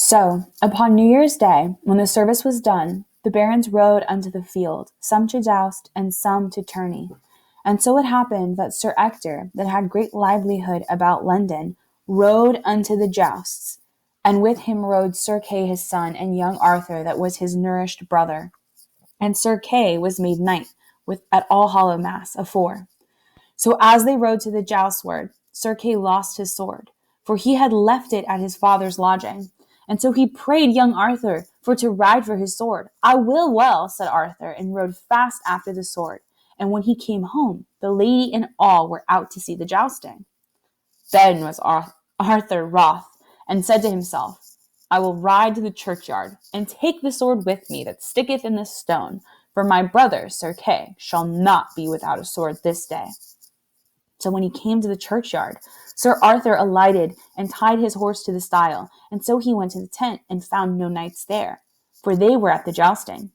So, upon New Year's Day, when the service was done, the barons rode unto the field, some to joust, and some to tourney. And so it happened that Sir Ector, that had great livelihood about London, rode unto the jousts, and with him rode Sir Kay his son, and young Arthur, that was his nourished brother. And Sir Kay was made knight with at Allhallowmass afore. So as they rode to the joustward, Sir Kay lost his sword, for he had left it at his father's lodging. And so he prayed young Arthur for to ride for his sword. I will well, said Arthur, and rode fast after the sword. And when he came home, the lady and all were out to see the jousting. Then was Arthur wroth, and said to himself, I will ride to the churchyard, and take the sword with me that sticketh in the stone, for my brother Sir Kay shall not be without a sword this day. So when he came to the churchyard, Sir Arthur alighted and tied his horse to the stile, and so he went to the tent and found no knights there, for they were at the jousting.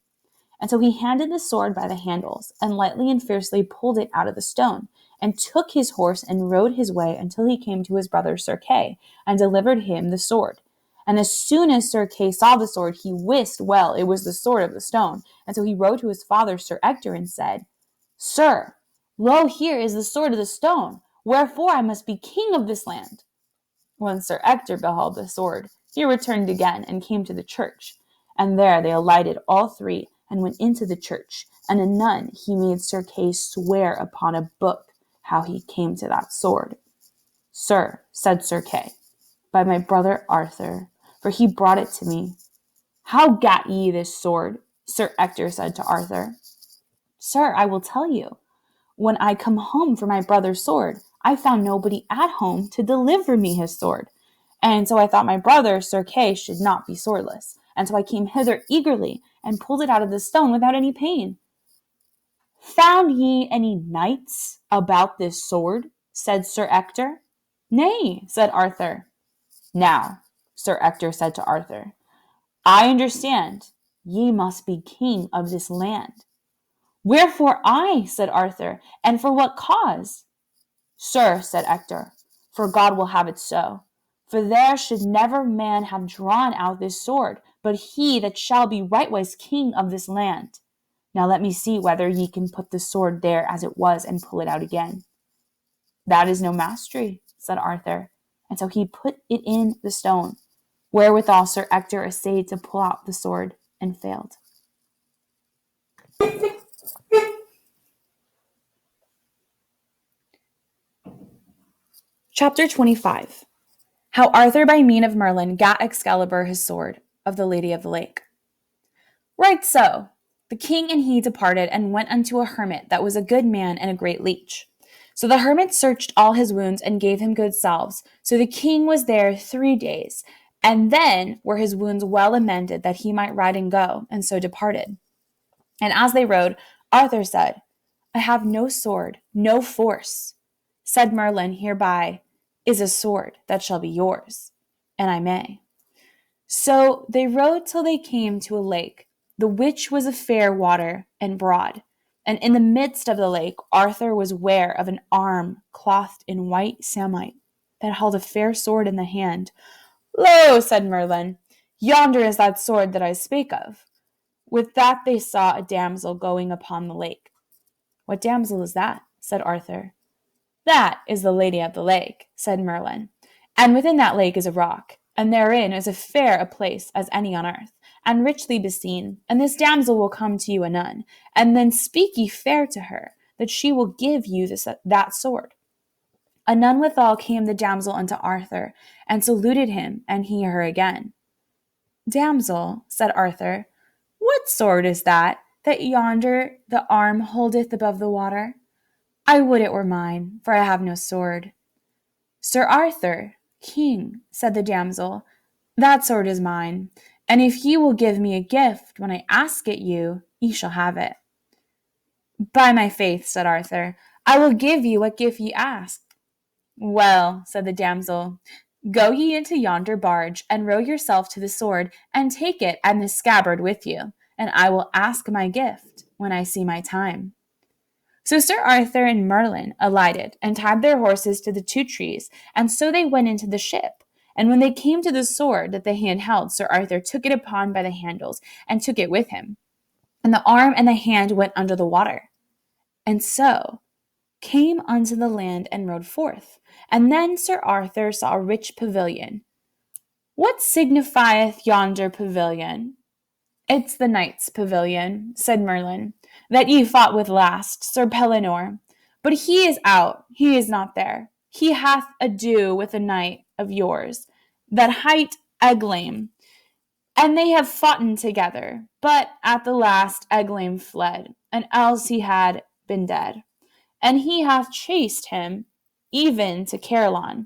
And so he handed the sword by the handles, and lightly and fiercely pulled it out of the stone, and took his horse and rode his way until he came to his brother Sir Kay, and delivered him the sword. And as soon as Sir Kay saw the sword, he wist well it was the sword of the stone. And so he rode to his father Sir Ector, and said, Sir, lo, here is the sword of the stone, wherefore I must be king of this land. When Sir Ector beheld the sword, he returned again, and came to the church. And there they alighted all three, and went into the church. And anon he made Sir Kay swear upon a book how he came to that sword. Sir, said Sir Kay, by my brother Arthur, for he brought it to me. How gat ye this sword? Sir Ector said to Arthur. Sir, I will tell you. When I come home for my brother's sword, I found nobody at home to deliver me his sword. And so I thought my brother, Sir Kay, should not be swordless. And so I came hither eagerly, and pulled it out of the stone without any pain. Found ye any knights about this sword? Said Sir Ector. Nay, said Arthur. Now, Sir Ector said to Arthur, I understand, ye must be king of this land. Wherefore I, said Arthur, and for what cause? Sir, said Ector, for God will have it so. For there should never man have drawn out this sword, but he that shall be rightwise king of this land. Now let me see whether ye can put the sword there as it was, and pull it out again. That is no mastery, said Arthur. And so he put it in the stone, wherewithal Sir Ector essayed to pull out the sword, and failed. Chapter 25. How Arthur by mean of Merlin gat Excalibur his sword, of the Lady of the Lake. Right so, the king and he departed, and went unto a hermit that was a good man and a great leech. So the hermit searched all his wounds, and gave him good salves. So the king was there 3 days, and then were his wounds well amended, that he might ride and go, and so departed. And as they rode, Arthur said, I have no sword, no force. Said Merlin, hereby is a sword that shall be yours, and I may. So they rode till they came to a lake, the which was a fair water and broad. And in the midst of the lake Arthur was ware of an arm clothed in white samite, that held a fair sword in the hand. Lo, said Merlin, yonder is that sword that I spake of. With that they saw a damsel going upon the lake. What damsel is that? Said Arthur. That is the Lady of the Lake, said Merlin. And within that lake is a rock, and therein is as fair a place as any on earth, and richly beseen. And this damsel will come to you anon, and then speak ye fair to her, that she will give you that sword. Anon withal came the damsel unto Arthur, and saluted him, and he her again. Damsel, said Arthur, what sword is that yonder the arm holdeth above the water? I would it were mine, for I have no sword. Sir Arthur, king, said the damsel, that sword is mine, and if ye will give me a gift when I ask it you, ye shall have it. By my faith, said Arthur, I will give you what gift ye ask. Well, said the damsel, go ye into yonder barge, and row yourself to the sword, and take it and the scabbard with you, and I will ask my gift when I see my time. So Sir Arthur and Merlin alighted, and tied their horses to the 2 trees, and so they went into the ship. And when they came to the sword that the hand held, Sir Arthur took it upon by the handles and took it with him. And the arm and the hand went under the water. And so came unto the land and rode forth. And then Sir Arthur saw a rich pavilion. What signifieth yonder pavilion? It's the knight's pavilion, said Merlin, that ye fought with last, Sir Pellinore. But he is out, he is not there. He hath ado with a knight of yours, that hight Eglaime, and they have foughten together. But at the last Eglaime fled, and else he had been dead. And he hath chased him even to Caerleon,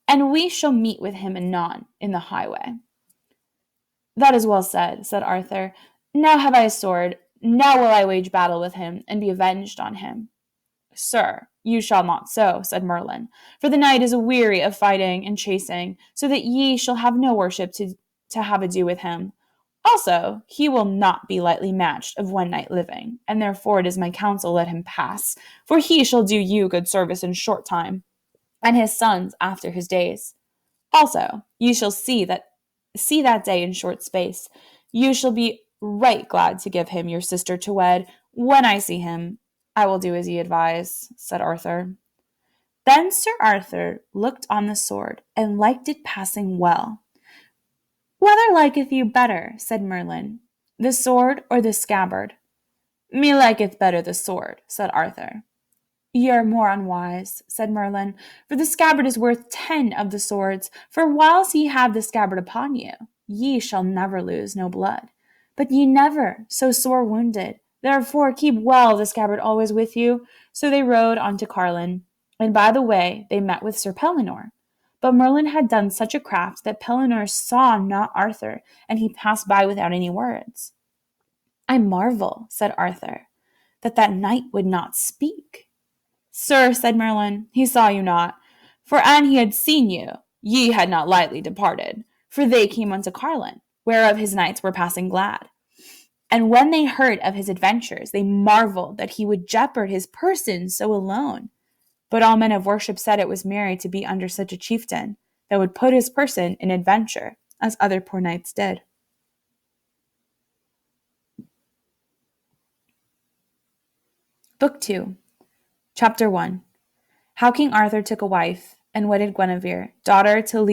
and we shall meet with him anon in the highway. That is well said, said Arthur. Now have I a sword. Now will I wage battle with him, and be avenged on him. Sir, you shall not so, said Merlin, for the knight is aweary of fighting and chasing, so that ye shall have no worship to have ado with him. Also, he will not be lightly matched of one knight living, and therefore it is my counsel let him pass, for he shall do you good service in short time, and his sons after his days. Also, ye shall see that day in short space. You shall be right glad to give him your sister to wed. When I see him, I will do as ye advise, said Arthur. Then Sir Arthur looked on the sword, and liked it passing well. Whether liketh you better, said Merlin, the sword or the scabbard? Me liketh better the sword, said Arthur. Ye are more unwise, said Merlin, for the scabbard is worth 10 of the swords, for whiles ye have the scabbard upon you, ye shall never lose no blood. But ye never so sore wounded, therefore keep well the scabbard always with you. So they rode on to Carlin, and by the way they met with Sir Pellinore. But Merlin had done such a craft that Pellinore saw not Arthur, and he passed by without any words. I marvel, said Arthur, that knight would not speak. Sir, said Merlin, he saw you not. For an he had seen you, ye had not lightly departed. For they came unto Carlin, whereof his knights were passing glad. And when they heard of his adventures, they marveled that he would jeopard his person so alone. But all men of worship said it was merry to be under such a chieftain, that would put his person in adventure, as other poor knights did. Book 2, Chapter 1. How King Arthur took a wife, and wedded Guinevere, daughter to